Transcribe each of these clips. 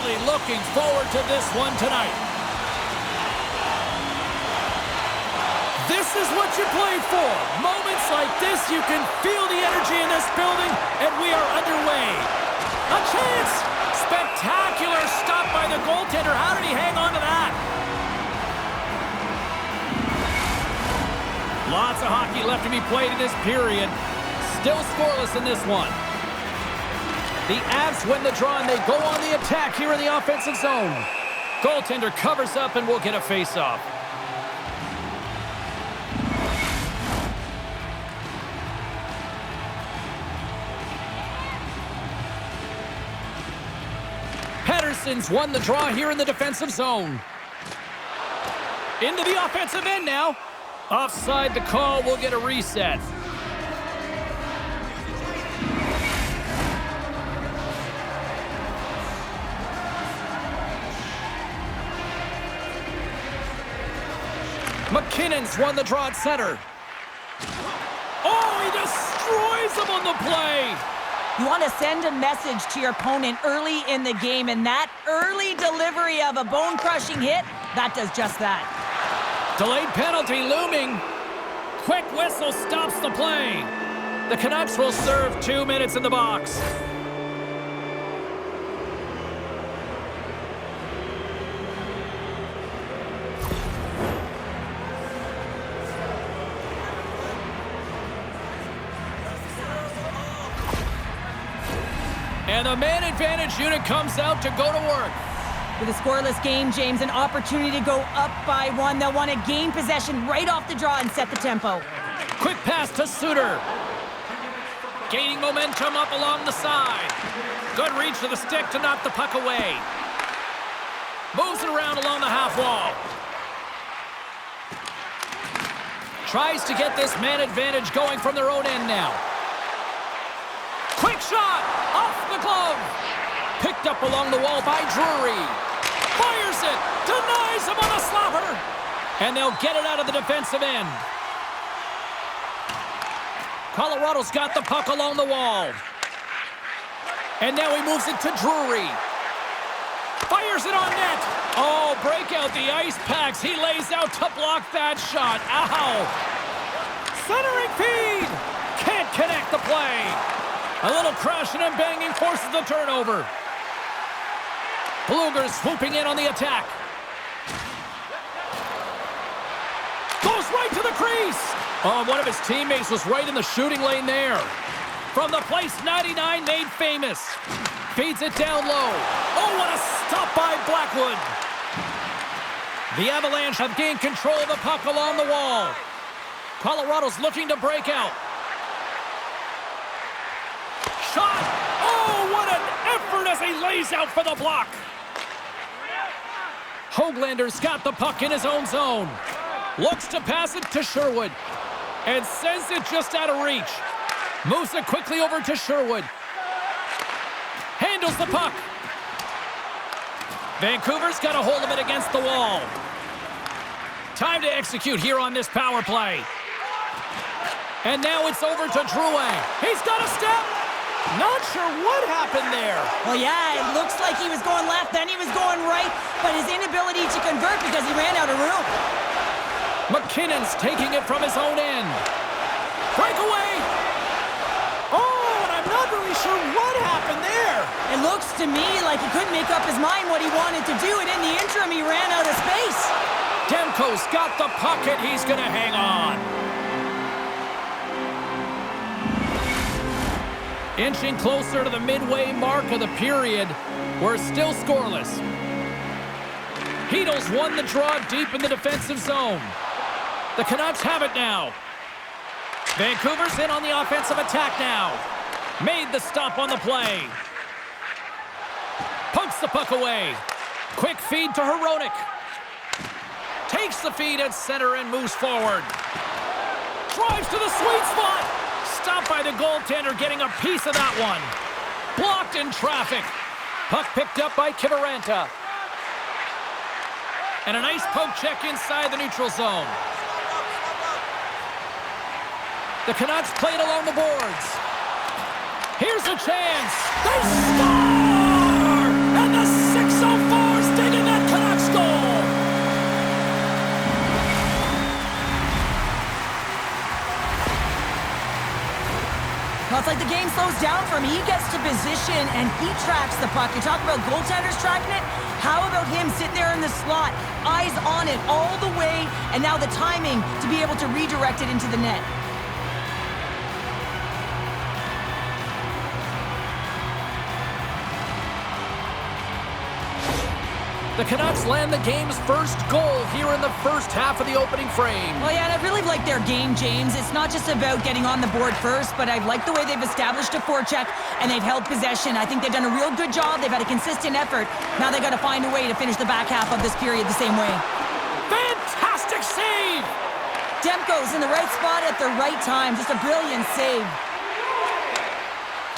Really looking forward to this one tonight. This is what you play for. Moments like this, you can feel the energy in this building, and we are underway. A chance! Spectacular stop by the goaltender. How did he hang on to that? Lots of hockey left to be played in this period. Still scoreless in this one. The Avs win the draw, and they go on the attack here in the offensive zone. Goaltender covers up, and we'll get a face-off. Patterson's won the draw here in the defensive zone. Into the offensive end now. Offside the call. We'll get a reset. McKinnon's won the draw at center. Oh, he destroys him on the play. You want to send a message to your opponent early in the game, and that early delivery of a bone-crushing hit, that does just that. Delayed penalty looming. Quick whistle stops the play. The Canucks will serve 2 minutes in the box. And the man advantage unit comes out to go to work. With a scoreless game, James, an opportunity to go up by one. They'll want to gain possession right off the draw and set the tempo. Quick pass to Suter. Gaining momentum up along the side. Good reach to the stick to knock the puck away. Moves it around along the half wall. Tries to get this man advantage going from their own end now. Quick shot! Off the glove! Picked up along the wall by Drury. Fires it! Denies him on a slapper! And they'll get it out of the defensive end. Colorado's got the puck along the wall. And now he moves it to Drury. Fires it on net! Oh, break out the ice packs. He lays out to block that shot. Ow! Centering feed! Can't connect the play. A little crashing and banging forces the turnover. Blueger swooping in on the attack. Goes right to the crease. Oh, one of his teammates was right in the shooting lane there. From the place 99 made famous. Feeds it down low. Oh, what a stop by Blackwood. The Avalanche have gained control of the puck along the wall. Colorado's looking to break out. Shot! Oh, what an effort as he lays out for the block. Hoaglander's got the puck in his own zone. Looks to pass it to Sherwood. And sends it just out of reach. Moves it quickly over to Sherwood. Handles the puck. Vancouver's got a hold of it against the wall. Time to execute here on this power play. And now it's over to Drouin. He's got a step. Not sure what happened there. Well, yeah, it looks like he was going left, then he was going right, but his inability to convert because he ran out of room. McKinnon's taking it from his own end. Breakaway. Oh, and I'm not really sure what happened there. It looks to me like he couldn't make up his mind what he wanted to do, and in the interim, he ran out of space. Demko's got the puck, and he's going to hang on. Inching closer to the midway mark of the period. We're still scoreless. Heedle's won the draw deep in the defensive zone. The Canucks have it now. Vancouver's in on the offensive attack now. Made the stop on the play. Pokes the puck away. Quick feed to Hronek. Takes the feed at center and moves forward. Drives to the sweet spot. Stopped by the goaltender, getting a piece of that one. Blocked in traffic. Puck picked up by Kiviranta. And a nice poke check inside the neutral zone. The Canucks played along the boards. Here's a chance. They score! And the 6 Well, it's like the game slows down for him. He gets to position and he tracks the puck. You talk about goaltenders tracking it. How about him sitting there in the slot, eyes on it all the way, and now the timing to be able to redirect it into the net. The Canucks land the game's first goal here in the first half of the opening frame. Well, yeah, and I really like their game, James. It's not just about getting on the board first, but I like the way they've established a forecheck and they've held possession. I think they've done a real good job. They've had a consistent effort. Now they've got to find a way to finish the back half of this period the same way. Fantastic save! Demko's in the right spot at the right time. Just a brilliant save.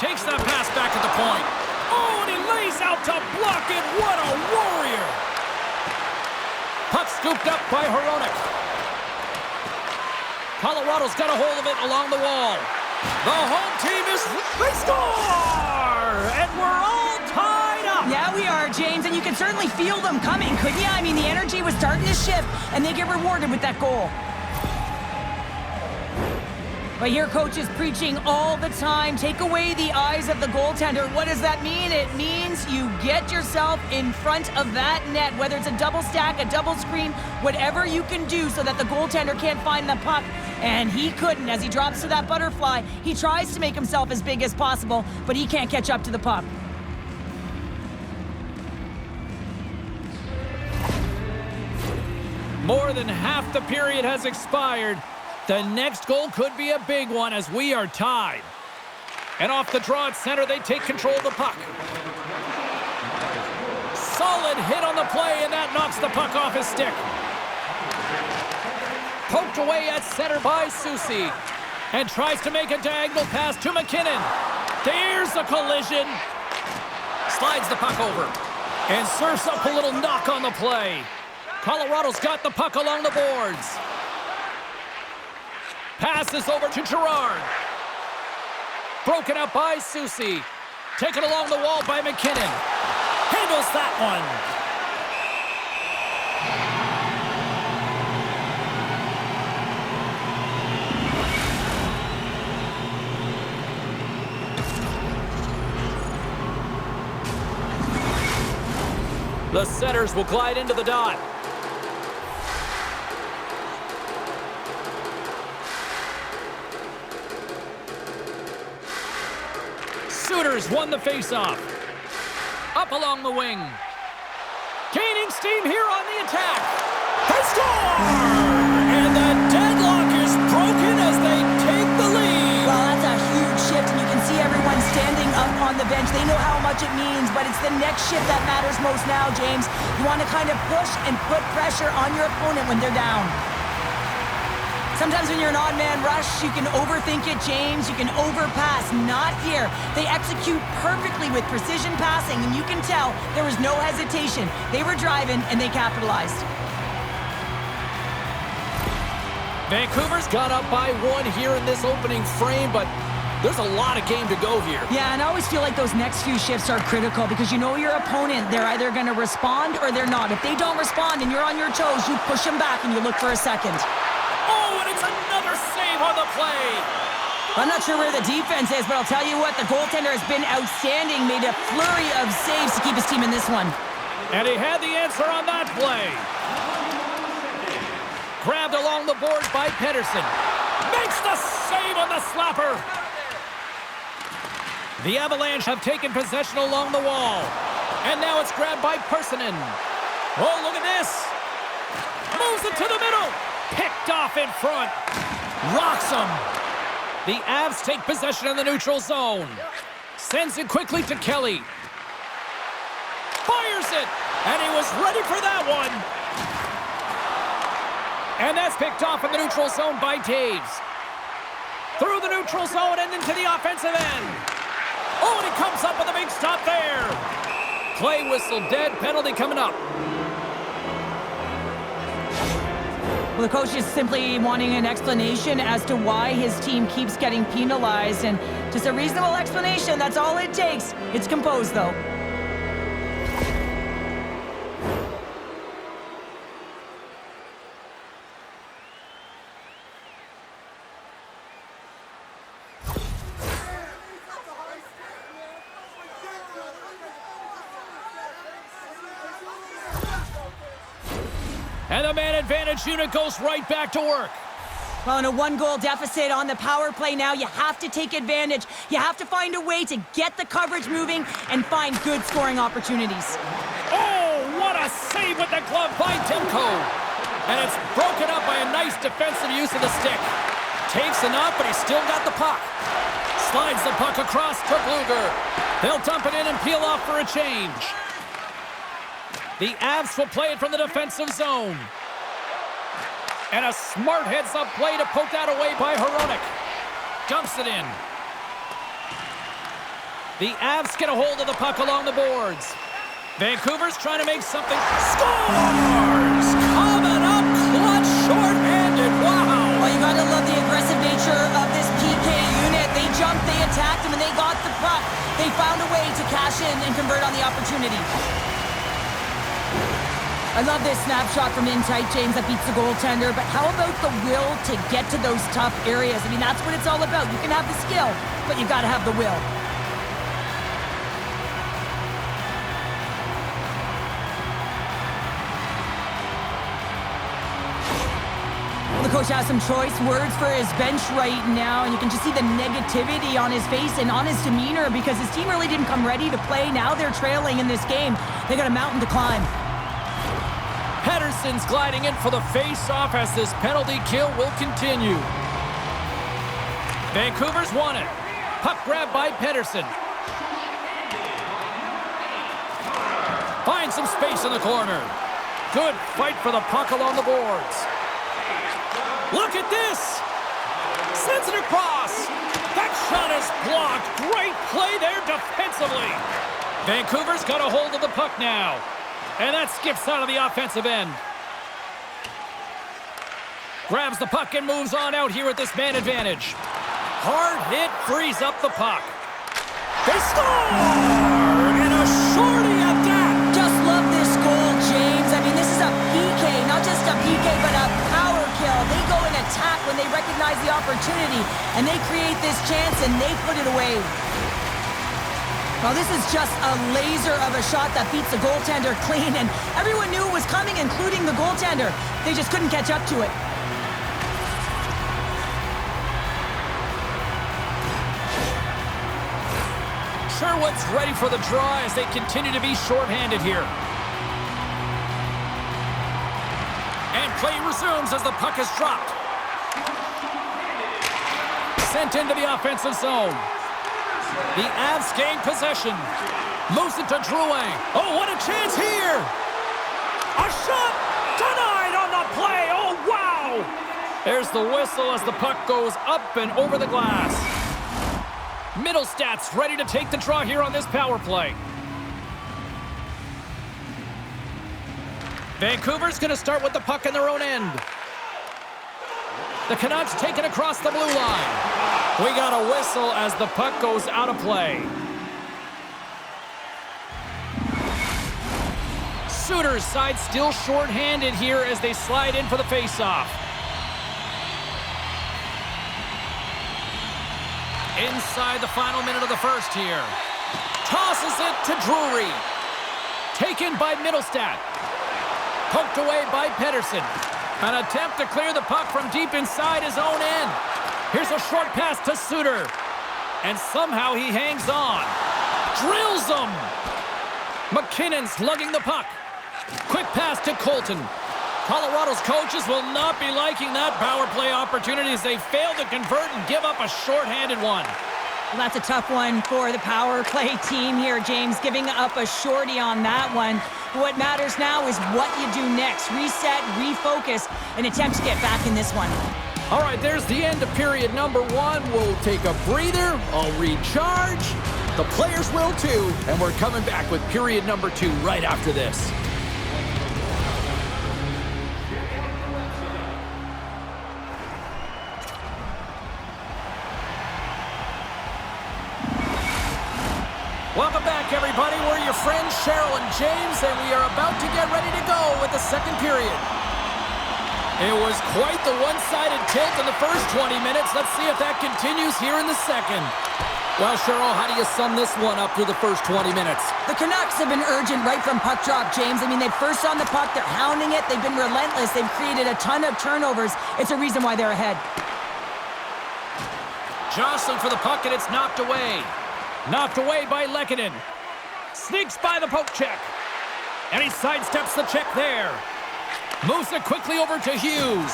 Takes that pass back at the point. Oh, and he lays out to block it. What a warrior! Puck scooped up by Hronek. Colorado's got a hold of it along the wall. The home team is... They score! And we're all tied up! Yeah, we are, James, and you can certainly feel them coming, couldn't you? I mean, the energy was starting to shift, and they get rewarded with that goal. But here, coach is preaching all the time. Take away the eyes of the goaltender. What does that mean? It means you get yourself in front of that net, whether it's a double stack, a double screen, whatever you can do so that the goaltender can't find the puck. And he couldn't. As he drops to that butterfly, he tries to make himself as big as possible, but he can't catch up to the puck. More than half the period has expired. The next goal could be a big one as we are tied. And off the draw at center, they take control of the puck. Solid hit on the play, and that knocks the puck off his stick. Poked away at center by Soucy. And tries to make a diagonal pass to McKinnon. There's a collision. Slides the puck over. And serves up a little knock on the play. Colorado's got the puck along the boards. Passes over to Girard. Broken up by Soucy. Taken along the wall by McKinnon. Handles that one. The setters will glide into the dot. Sooners won the faceoff. Up along the wing. Gaining steam here on the attack. They score! And the deadlock is broken as they take the lead. Well, that's a huge shift, and you can see everyone standing up on the bench. They know how much it means, but it's the next shift that matters most now, James. You want to kind of push and put pressure on your opponent when they're down. Sometimes when you're an odd-man rush, you can overthink it, James. You can overpass. Not here. They execute perfectly with precision passing, and you can tell there was no hesitation. They were driving, and they capitalized. Vancouver's got up by one here in this opening frame, but there's a lot of game to go here. Yeah, and I always feel like those next few shifts are critical because you know your opponent, they're either going to respond or they're not. If they don't respond and you're on your toes, you push them back and you look for a second. Oh, and it's another save on the play. I'm not sure where the defense is, but I'll tell you what, the goaltender has been outstanding, made a flurry of saves to keep his team in this one. And he had the answer on that play. Grabbed along the boards by Pedersen. Makes the save on the slapper. The Avalanche have taken possession along the wall. And now it's grabbed by Persinen. Oh, look at this. Moves it to the middle. Picked off in front. Rocks him. The Avs take possession in the neutral zone. Sends it quickly to Kelly. Fires it. And he was ready for that one. And that's picked off in the neutral zone by Taves. Through the neutral zone and into the offensive end. Oh, and he comes up with a big stop there. Play whistle, dead, penalty coming up. Well, the coach is simply wanting an explanation as to why his team keeps getting penalized, and just a reasonable explanation, that's all it takes. It's composed, though. And the man advantage unit goes right back to work. Well, in a one-goal deficit on the power play now, you have to take advantage. You have to find a way to get the coverage moving and find good scoring opportunities. Oh, what a save with the glove by Timko. And it's broken up by a nice defensive use of the stick. Takes enough, but he's still got the puck. Slides the puck across to Bluger. They'll dump it in and peel off for a change. The Avs will play it from the defensive zone. And a smart heads-up play to poke that away by Hronek. Dumps it in. The Avs get a hold of the puck along the boards. Vancouver's trying to make something. Scores! Coming up clutch, short-handed. Wow! Well, you gotta love the aggressive nature of this PK unit. They jumped, they attacked him, and they got the puck. They found a way to cash in and convert on the opportunity. I love this snapshot from in tight, James, that beats the goaltender, but how about the will to get to those tough areas? I mean, that's what it's all about. You can have the skill, but you've got to have the will. The coach has some choice words for his bench right now, and you can just see the negativity on his face and on his demeanor because his team really didn't come ready to play. Now they're trailing in this game. They got a mountain to climb. Pettersson's gliding in for the face-off as this penalty kill will continue. Vancouver's won it. Puck grab by Pettersson. Finds some space in the corner. Good fight for the puck along the boards. Look at this! Sends it across. That shot is blocked. Great play there defensively. Vancouver's got a hold of the puck now. And that skips out of the offensive end. Grabs the puck and moves on out here with this man advantage. Hard hit frees up the puck. They score! And a shorty at that! Just love this goal, James. I mean, this is a PK, not just a PK, but a power kill. They go and attack when they recognize the opportunity, and they create this chance, and they put it away. Well, this is just a laser of a shot that beats the goaltender clean, and everyone knew it was coming, including the goaltender. They just couldn't catch up to it. Sherwood's ready for the draw as they continue to be shorthanded here. And play resumes as the puck is dropped. Sent into the offensive zone. The Avs gain possession. Moves it to Drouin. Oh, what a chance here! A shot denied on the play. Oh, wow! There's the whistle as the puck goes up and over the glass. Middlestad's ready to take the draw here on this power play. Vancouver's going to start with the puck in their own end. The Canucks take it across the blue line. We got a whistle as the puck goes out of play. Suter's side still short-handed here as they slide in for the face-off. Inside the final minute of the first here. Tosses it to Drury. Taken by Middlestad. Poked away by Pettersson. An attempt to clear the puck from deep inside his own end. Here's a short pass to Suter. And somehow he hangs on. Drills him. McKinnon's lugging the puck. Quick pass to Colton. Colorado's coaches will not be liking that power play opportunity as they fail to convert and give up a short-handed one. Well, that's a tough one for the power play team here, James, giving up a shorty on that one. What matters now is what you do next. Reset, refocus, and attempt to get back in this one. All right, there's the end of period number one. We'll take a breather. I'll recharge. The players will too. And we're coming back with period number two right after this. Welcome back, everybody. We're your friends, Cheryl and James, and we are about to get ready to go with the second period. It was quite the one-sided tilt in the first 20 minutes. Let's see if that continues here in the second. Well, Cheryl, how do you sum this one up through the first 20 minutes? The Canucks have been urgent right from puck drop, James. I mean, they're first on the puck. They're hounding it. They've been relentless. They've created a ton of turnovers. It's a reason why they're ahead. Jostling for the puck, and it's knocked away. Knocked away by Lehkonen. Sneaks by the poke check. And he sidesteps the check there. Moves it quickly over to Hughes.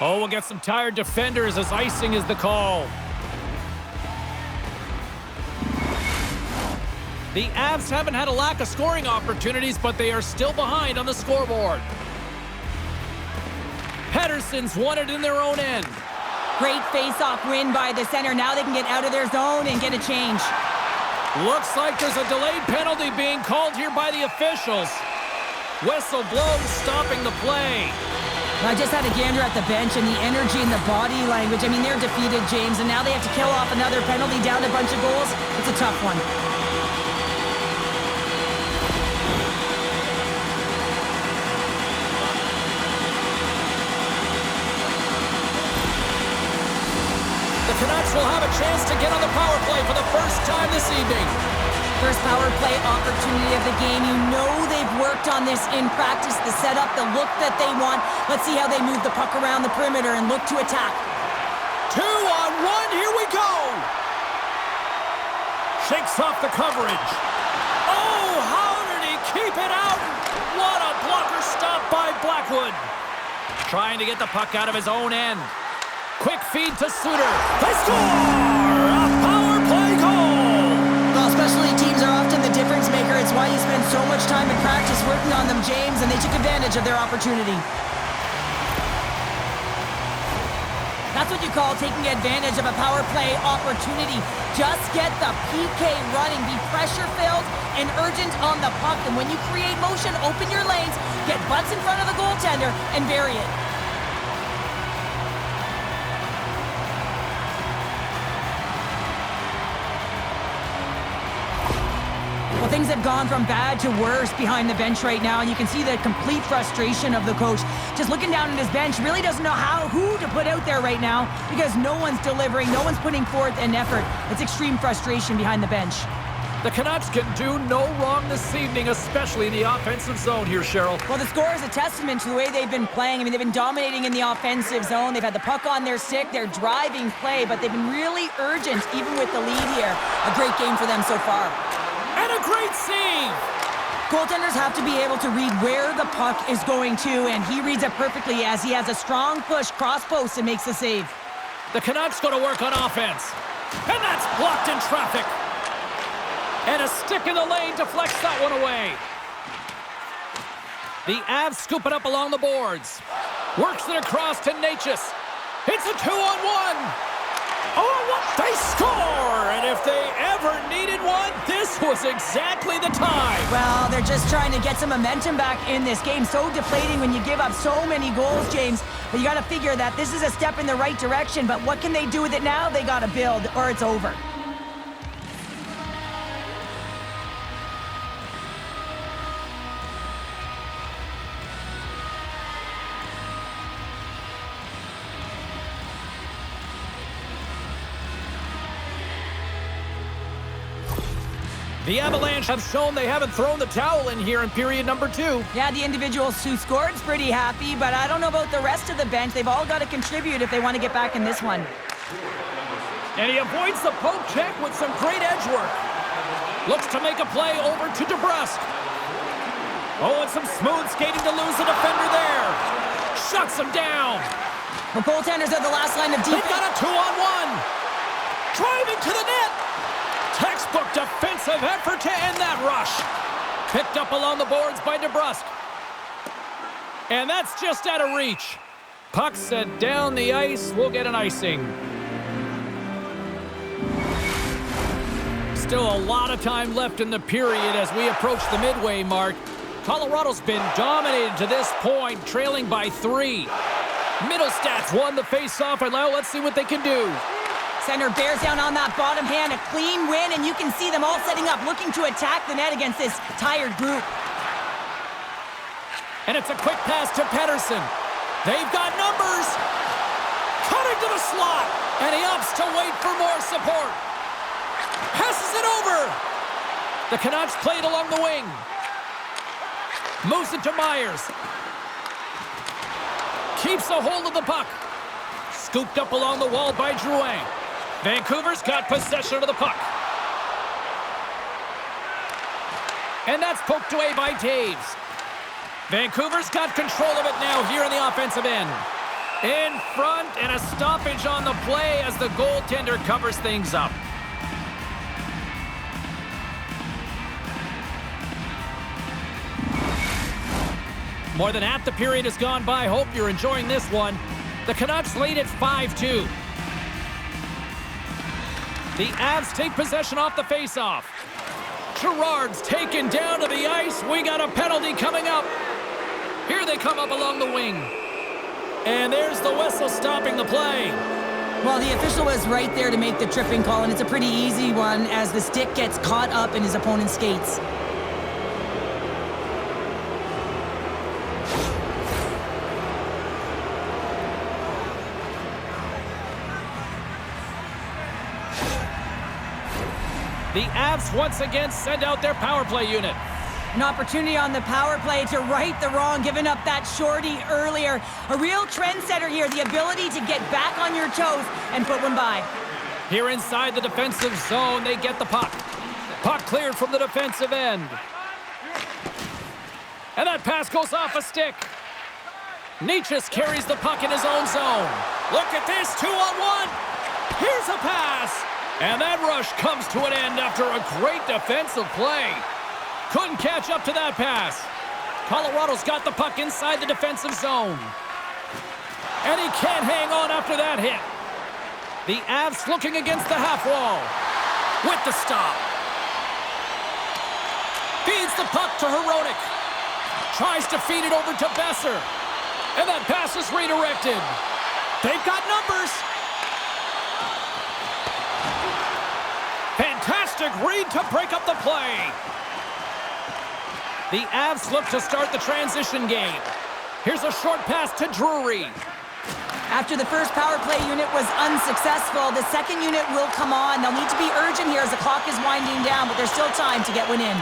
Oh, we'll get some tired defenders as icing is the call. The Avs haven't had a lack of scoring opportunities, but they are still behind on the scoreboard. Pettersson's won it in their own end. Great face-off win by the center. Now they can get out of their zone and get a change. Looks like there's a delayed penalty being called here by the officials. Whistle blows, stopping the play. I just had a gander at the bench, and the energy and the body language. I mean, they're defeated, James, and now they have to kill off another penalty, down a bunch of goals. It's a tough one. The Canucks will have a chance to get on the power play for the first time this evening. First power play opportunity of the game. You know they've worked on this in practice, the setup, the look that they want. Let's see how they move the puck around the perimeter and look to attack. 2-on-1, here we go! Shakes off the coverage. Oh, how did he keep it out? What a blocker stop by Blackwood. Trying to get the puck out of his own end. Quick feed to Suter. They score! A power play goal! Well, especially teams are often the difference maker. It's why you spend so much time in practice working on them, James, and they took advantage of their opportunity. That's what you call taking advantage of a power play opportunity. Just get the PK running, be pressure-filled and urgent on the puck. And when you create motion, open your lanes, get butts in front of the goaltender, and bury it. Well, things have gone from bad to worse behind the bench right now, and you can see the complete frustration of the coach. Just looking down at his bench, really doesn't know who to put out there right now because no one's delivering, no one's putting forth an effort. It's extreme frustration behind the bench. The Canucks can do no wrong this evening, especially in the offensive zone here, Cheryl. Well, the score is a testament to the way they've been playing. I mean, they've been dominating in the offensive zone. They've had the puck on their stick. They're driving play, but they've been really urgent, even with the lead here. A great game for them so far. And a great save! Goaltenders have to be able to read where the puck is going to, and he reads it perfectly as he has a strong push cross post and makes the save. The Canucks go to work on offense. And that's blocked in traffic. And a stick in the lane deflects that one away. The Avs scoop it up along the boards. Works it across to Natchez. It's a 2-on-1. Oh, what? They score! And if they ever needed one, this was exactly the time. Well, they're just trying to get some momentum back in this game. So deflating when you give up so many goals, James. But you got to figure that this is a step in the right direction. But what can they do with it now? They got to build, or it's over. The Avalanche have shown they haven't thrown the towel in here in period number 2. Yeah, the individuals who scored is pretty happy, but I don't know about the rest of the bench. They've all got to contribute if they want to get back in this one. And he avoids the poke check with some great edge work. Looks to make a play over to DeBrusk. Oh, and some smooth skating to lose the defender there. Shuts him down. The goaltenders are the last line of defense. They've got a 2-on-1. Driving to the net. Textbook defensive effort to end that rush. Picked up along the boards by DeBrusk. And that's just out of reach. Puck set down the ice. We'll get an icing. Still a lot of time left in the period as we approach the midway mark. Colorado's been dominated to this point, trailing by 3. Middlestats won the face-off, and now let's see what they can do. Center bears down on that bottom hand, a clean win, and you can see them all setting up, looking to attack the net against this tired group. And it's a quick pass to Pettersson. They've got numbers. Cutting to the slot. And he opts to wait for more support. Passes it over. The Canucks play it along the wing. Moves it to Myers. Keeps a hold of the puck. Scooped up along the wall by Drouin. Vancouver's got possession of the puck. And that's poked away by Taves. Vancouver's got control of it now here in the offensive end. In front, and a stoppage on the play as the goaltender covers things up. More than half the period has gone by. Hope you're enjoying this one. The Canucks lead at 5-2. The Avs take possession off the faceoff. Girard's taken down to the ice. We got a penalty coming up. Here they come up along the wing. And there's the whistle stopping the play. Well, the official was right there to make the tripping call, and it's a pretty easy one as the stick gets caught up in his opponent's skates. The Avs once again send out their power play unit. An opportunity on the power play to right the wrong, giving up that shorty earlier. A real trendsetter here, the ability to get back on your toes and put one by. Here inside the defensive zone, they get the puck. Puck cleared from the defensive end. And that pass goes off a stick. Nietzsche carries the puck in his own zone. Look at this, 2-on-1. Here's a pass. And that rush comes to an end after a great defensive play. Couldn't catch up to that pass. Colorado's got the puck inside the defensive zone. And he can't hang on after that hit. The Avs looking against the half wall. With the stop. Feeds the puck to Hronek. Tries to feed it over to Besser. And that pass is redirected. They've got numbers. Fantastic read to break up the play. The Avs look to start the transition game. Here's a short pass to Drury. After the first power play unit was unsuccessful, the second unit will come on. They'll need to be urgent here as the clock is winding down, but there's still time to get one in.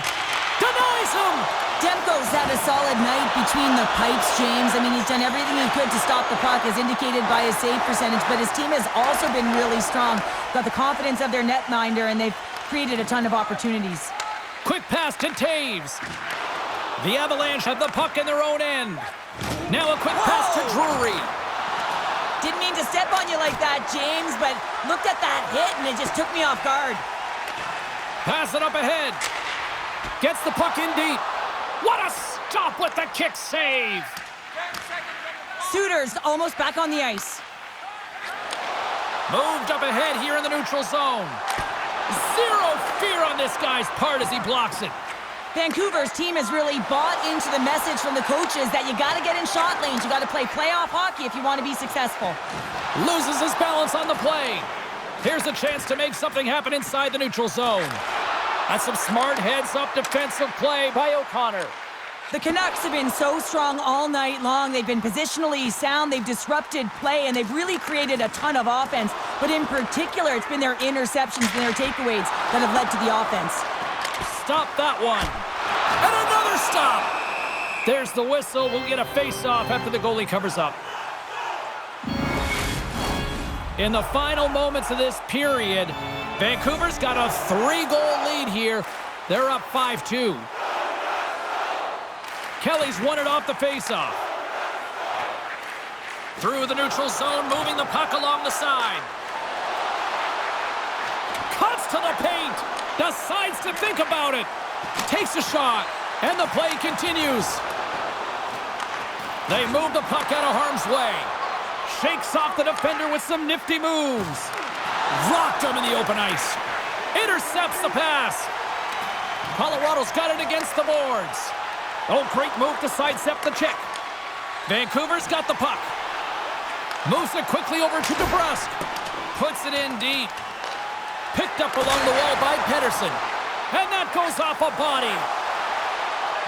Denies him! Demko's had a solid night between the pipes, James. I mean, he's done everything he could to stop the puck, as indicated by his save percentage, but his team has also been really strong. Got the confidence of their netminder, and they've created a ton of opportunities. Quick pass to Taves. The Avalanche have the puck in their own end. Now a quick pass to Drury. Didn't mean to step on you like that, James, but looked at that hit, and it just took me off guard. Pass it up ahead. Gets the puck in deep. What a stop with the kick save. Suter's almost back on the ice. Moved up ahead here in the neutral zone. Zero fear on this guy's part as he blocks it. Vancouver's team has really bought into the message from the coaches that you got to get in shot lanes. You got to play playoff hockey if you want to be successful. Loses his balance on the play. Here's a chance to make something happen inside the neutral zone. That's some smart heads-up defensive play by O'Connor. The Canucks have been so strong all night long. They've been positionally sound. They've disrupted play, and they've really created a ton of offense. But in particular, it's been their interceptions and their takeaways that have led to the offense. Stop that one. And another stop. There's the whistle. We'll get a face-off after the goalie covers up. In the final moments of this period, Vancouver's got a 3-goal lead here. They're up 5-2. Kelly's won it off the faceoff. Through the neutral zone, moving the puck along the side. Cuts to the paint. Decides to think about it. Takes a shot. And the play continues. They move the puck out of harm's way. Shakes off the defender with some nifty moves. Rocked him in the open ice. Intercepts the pass. Colorado's got it against the boards. Oh, great move to sidestep the check. Vancouver's got the puck. Moves it quickly over to DeBrusk. Puts it in deep. Picked up along the wall by Pedersen. And that goes off a body.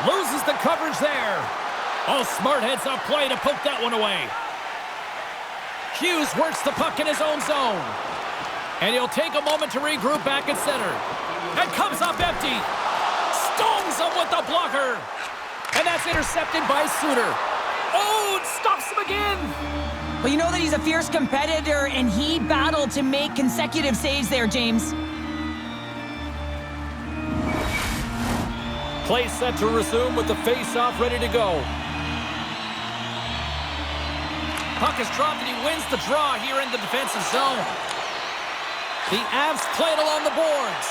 Loses the coverage there. Oh, smart heads-up play to poke that one away. Hughes works the puck in his own zone. And he'll take a moment to regroup back at center. And comes up empty. Stones him with the blocker. And that's intercepted by Suter. Oh, it stops him again. Well, you know that he's a fierce competitor, and he battled to make consecutive saves there, James. Play set to resume with the face-off ready to go. Puck is dropped, and he wins the draw here in the defensive zone. The Avs play it along the boards.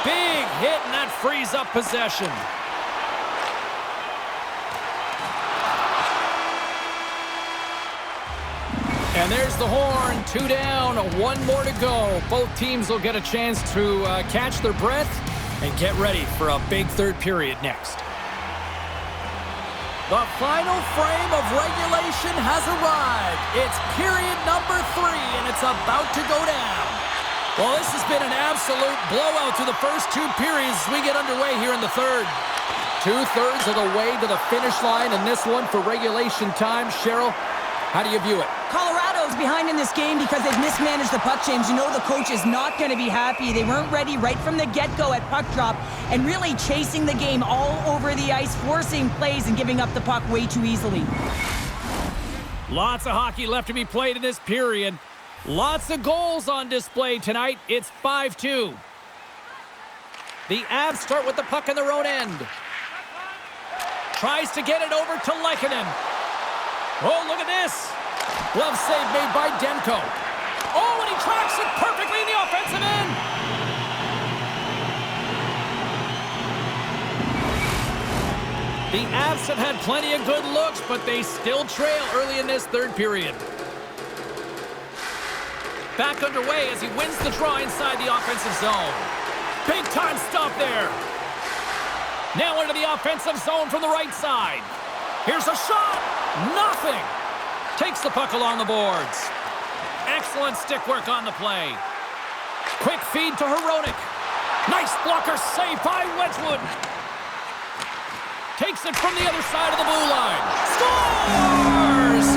Big hit, and that frees up possession. And there's the horn. 2 down, 1 more to go. Both teams will get a chance to catch their breath and get ready for a big third period next. The final frame of regulation has arrived. It's period number 3, and it's about to go down. Well, this has been an absolute blowout through the first 2 periods as we get underway here in the third. 2/3 of the way to the finish line, and this one for regulation time. Cheryl, how do you view it? Colorado's behind in this game because they've mismanaged the puck, James. You know the coach is not going to be happy. They weren't ready right from the get-go at puck drop and really chasing the game all over the ice, forcing plays and giving up the puck way too easily. Lots of hockey left to be played in this period. Lots of goals on display tonight. It's 5-2. The Avs start with the puck in their own end. Tries to get it over to Lehkonen. Oh, look at this. Glove save made by Demko. Oh, and he tracks it perfectly in the offensive end. The Avs have had plenty of good looks, but they still trail early in this third period. Back underway as he wins the draw inside the offensive zone. Big time stop there. Now into the offensive zone from the right side. Here's a shot. Nothing. Takes the puck along the boards. Excellent stick work on the play. Quick feed to Hronek. Nice blocker save by Wedgwood. Takes it from the other side of the blue line. Scores!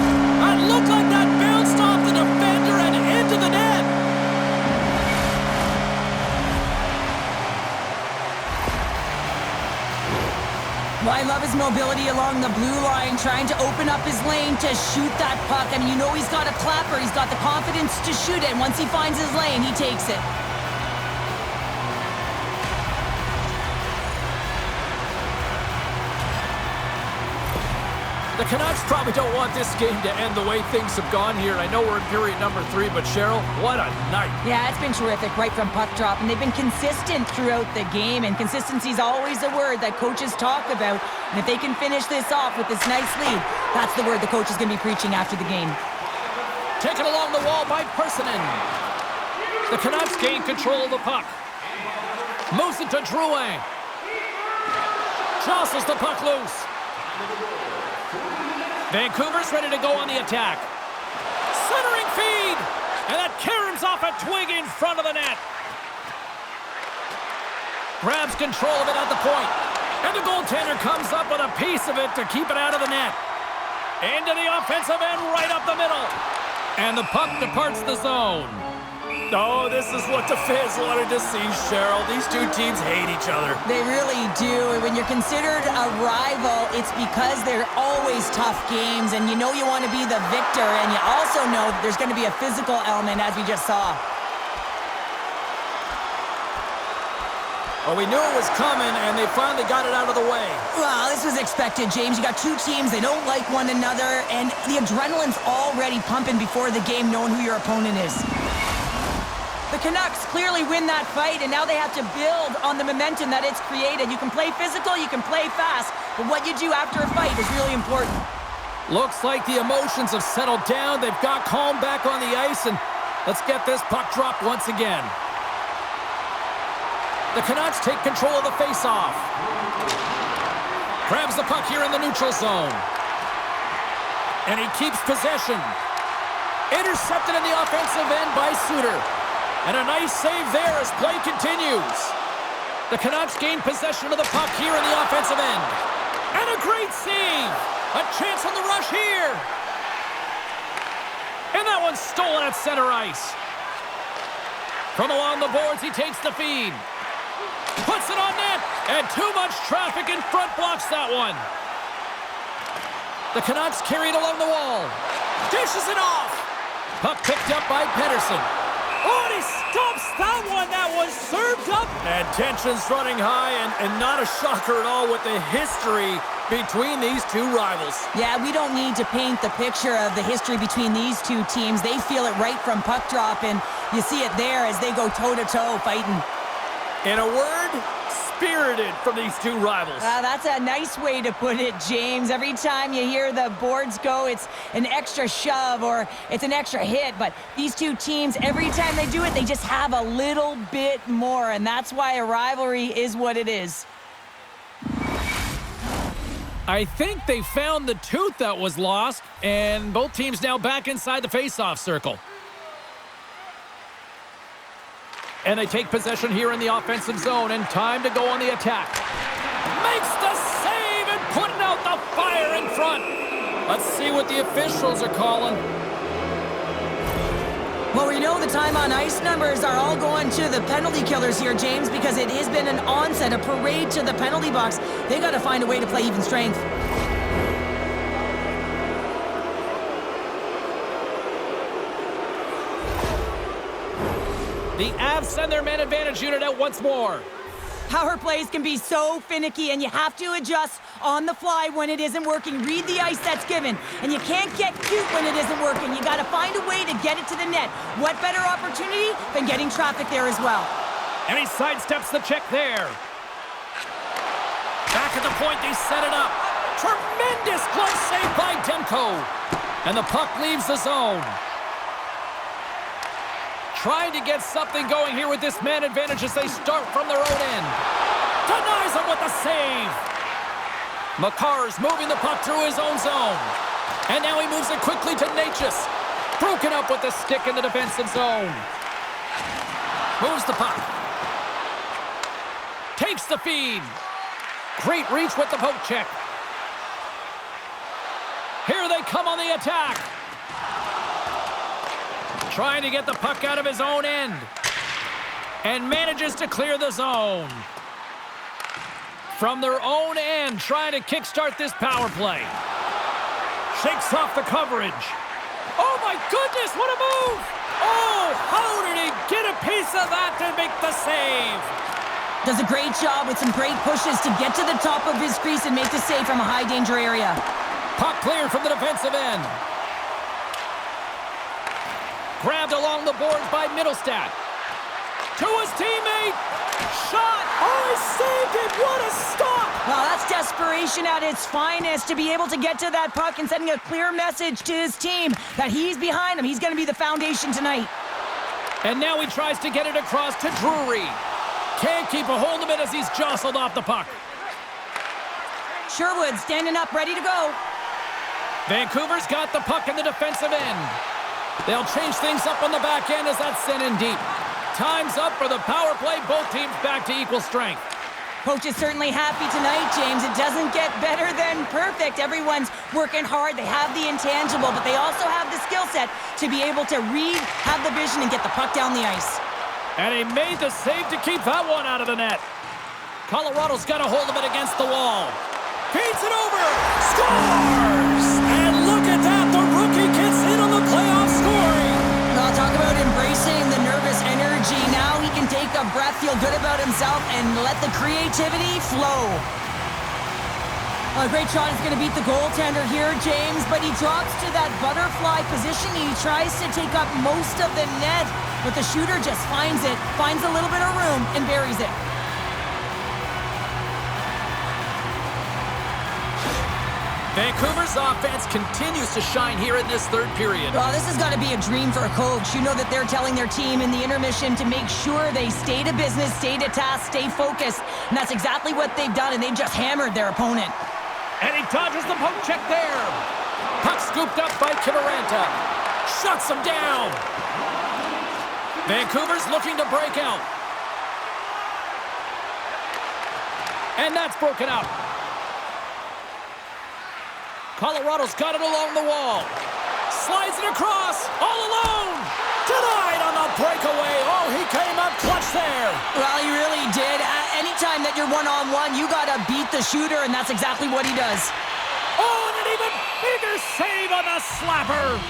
And looked like that bounced off the defender and into the net. Well, I love his mobility along the blue line, trying to open up his lane to shoot that puck. I mean, you know he's got a clapper. He's got the confidence to shoot it. And once he finds his lane, he takes it. The Canucks probably don't want this game to end the way things have gone here. I know we're in period number 3, but Cheryl, what a night. Yeah, it's been terrific right from puck drop, and they've been consistent throughout the game, and consistency is always a word that coaches talk about. And if they can finish this off with this nice lead, that's the word the coach is going to be preaching after the game. Taken along the wall by Persinen. The Canucks gain control of the puck. Moves it to Drouin. Jostles the puck loose. Vancouver's ready to go on the attack. Centering feed! And that caroms off a twig in front of the net. Grabs control of it at the point. And the goaltender comes up with a piece of it to keep it out of the net. Into the offensive end, right up the middle. And the puck departs the zone. Oh, this is what the fans wanted to see, Cheryl. These two teams hate each other. They really do. And when you're considered a rival, it's because they're always tough games, and you know you want to be the victor, and you also know that there's going to be a physical element, as we just saw. Well, we knew it was coming, and they finally got it out of the way. Well, this was expected, James. You got two teams, they don't like one another, and the adrenaline's already pumping before the game, knowing who your opponent is. The Canucks clearly win that fight, and now they have to build on the momentum that it's created. You can play physical, you can play fast, but what you do after a fight is really important. Looks like the emotions have settled down. They've got calm back on the ice, and let's get this puck dropped once again. The Canucks take control of the faceoff. Grabs the puck here in the neutral zone. And he keeps possession. Intercepted in the offensive end by Suter. And a nice save there as play continues. The Canucks gain possession of the puck here in the offensive end. And a great save. A chance on the rush here. And that one's stolen at center ice. From along the boards, he takes the feed. Puts it on net, and too much traffic in front blocks that one. The Canucks carry it along the wall. Dishes it off. Puck picked up by Pedersen. Oh, and he stops that one. That was served up. And tension's running high, and not a shocker at all with the history between these two rivals. Yeah, we don't need to paint the picture of the history between these two teams. They feel it right from puck drop, and you see it there as they go toe-to-toe fighting. In a word, spirited from these two rivals. That's a nice way to put it, James. Every time you hear the boards go, it's an extra shove or it's an extra hit. But these two teams, every time they do it, they just have a little bit more. And that's why a rivalry is what it is. I think they found the tooth that was lost, and both teams now back inside the face-off circle. And they take possession here in the offensive zone, and time to go on the attack. Makes the save and putting out the fire in front. Let's see what the officials are calling. Well, we know the time on ice numbers are all going to the penalty killers here, James, because it has been an onset, a parade to the penalty box. They got to find a way to play even strength. The Avs send their man advantage unit out once more. Power plays can be so finicky, and you have to adjust on the fly when it isn't working. Read the ice that's given, and you can't get cute when it isn't working. You got to find a way to get it to the net. What better opportunity than getting traffic there as well? And he sidesteps the check there. Back at the point, they set it up. Tremendous glove save by Demko. And the puck leaves the zone. Trying to get something going here with this man advantage as they start from their own end. Denies him with the save. Makar's moving the puck through his own zone. And now he moves it quickly to Natchez. Broken up with the stick in the defensive zone. Moves the puck. Takes the feed. Great reach with the poke check. Here they come on the attack. Trying to get the puck out of his own end. And manages to clear the zone. From their own end, trying to kickstart this power play. Shakes off the coverage. Oh my goodness, what a move! Oh, how did he get a piece of that to make the save? Does a great job with some great pushes to get to the top of his crease and make the save from a high danger area. Puck cleared from the defensive end. Grabbed along the boards by Middlestat. To his teammate. Shot. Oh, he saved it. What a stop. Well, that's desperation at its finest to be able to get to that puck and sending a clear message to his team that he's behind him. He's going to be the foundation tonight. And now he tries to get it across to Drury. Can't keep a hold of it as he's jostled off the puck. Sherwood standing up, ready to go. Vancouver's got the puck in the defensive end. They'll change things up on the back end as that's sent in deep. Time's up for the power play. Both teams back to equal strength. Coach is certainly happy tonight, James. It doesn't get better than perfect. Everyone's working hard. They have the intangible, but they also have the skill set to be able to read, have the vision, and get the puck down the ice. And he made the save to keep that one out of the net. Colorado's got a hold of it against the wall. Feeds it over. Scores! And look at that. The rookie gets in on the playoff scoring. I'll talk about embracing the nervous energy. Now he can take a breath, feel good about himself, and let the creativity flow. A great shot is going to beat the goaltender here, James, but he drops to that butterfly position. He tries to take up most of the net, but the shooter just finds it, finds a little bit of room, and buries it. Vancouver's offense continues to shine here in this third period. Well, this has got to be a dream for a coach. You know that they're telling their team in the intermission to make sure they stay to business, stay to task, stay focused. And that's exactly what they've done, and they've just hammered their opponent. And he dodges the poke check there. Puck scooped up by Kivaranta. Shuts him down. Vancouver's looking to break out. And that's broken up. Colorado's got it along the wall. Slides it across, all alone. Denied on the breakaway. Oh, he came up clutch there. Well, he really did. Anytime that you're one-on-one, you got to beat the shooter, and that's exactly what he does. Oh, and an even bigger save on the slapper.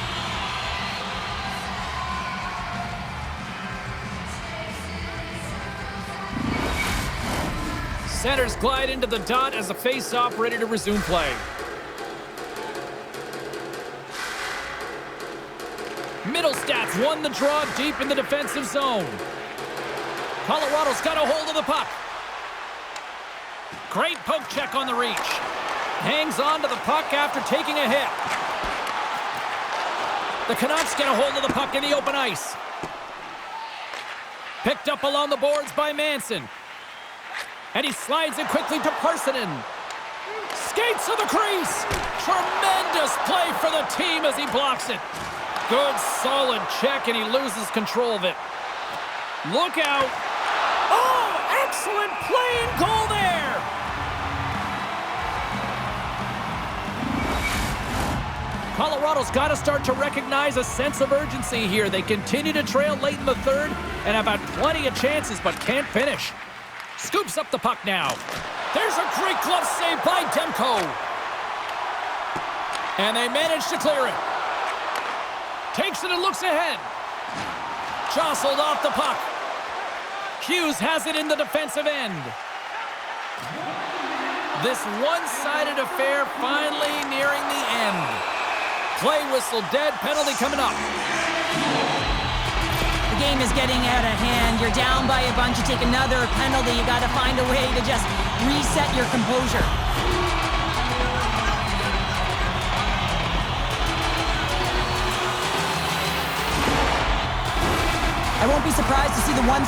Centers glide into the dot as the face-off ready to resume play. Middlestats won the draw deep in the defensive zone. Colorado's got a hold of the puck. Great poke check on the reach. Hangs on to the puck after taking a hit. The Canucks get a hold of the puck in the open ice. Picked up along the boards by Manson. And he slides it quickly to Parsonen. Skates to the crease. Tremendous play for the team as he blocks it. Good, solid check, and he loses control of it. Look out. Oh, excellent play and goal there. Colorado's got to start to recognize a sense of urgency here. They continue to trail late in the third and have had plenty of chances, but can't finish. Scoops up the puck now. There's a great glove save by Demko. And they manage to clear it. Takes it and looks ahead. Jostled off the puck. Hughes has it in the defensive end. This one-sided affair finally nearing the end. Play whistle dead, penalty coming up. The game is getting out of hand. You're down by a bunch. You take another penalty. You got to find a way to just reset your composure. I won't be surprised to see the 1-3-1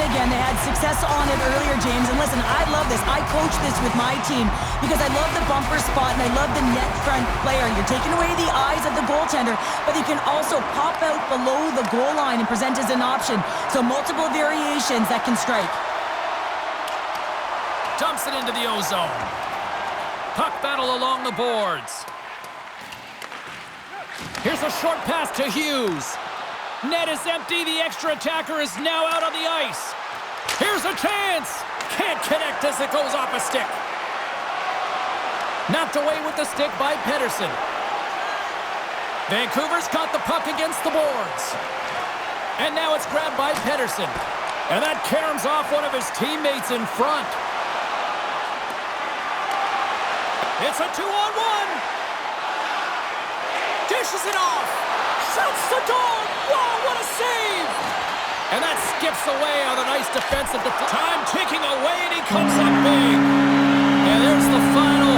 again. They had success on it earlier, James. And listen, I love this. I coach this with my team because I love the bumper spot and I love the net front player. You're taking away the eyes of the goaltender, but he can also pop out below the goal line and present as an option. So multiple variations that can strike. Dumps it into the O-zone. Puck battle along the boards. Here's a short pass to Hughes. Net is empty. The extra attacker is now out on the ice. Here's a chance. Can't connect as it goes off a stick. Knocked away with the stick by Pettersson. Vancouver's got the puck against the boards. And now it's grabbed by Pettersson. And that caroms off one of his teammates in front. It's a 2-on-1. Dishes it off. Shuts the door. Wow, what a save! And that skips away on a nice defensive time ticking away, and he comes up big. And there's the final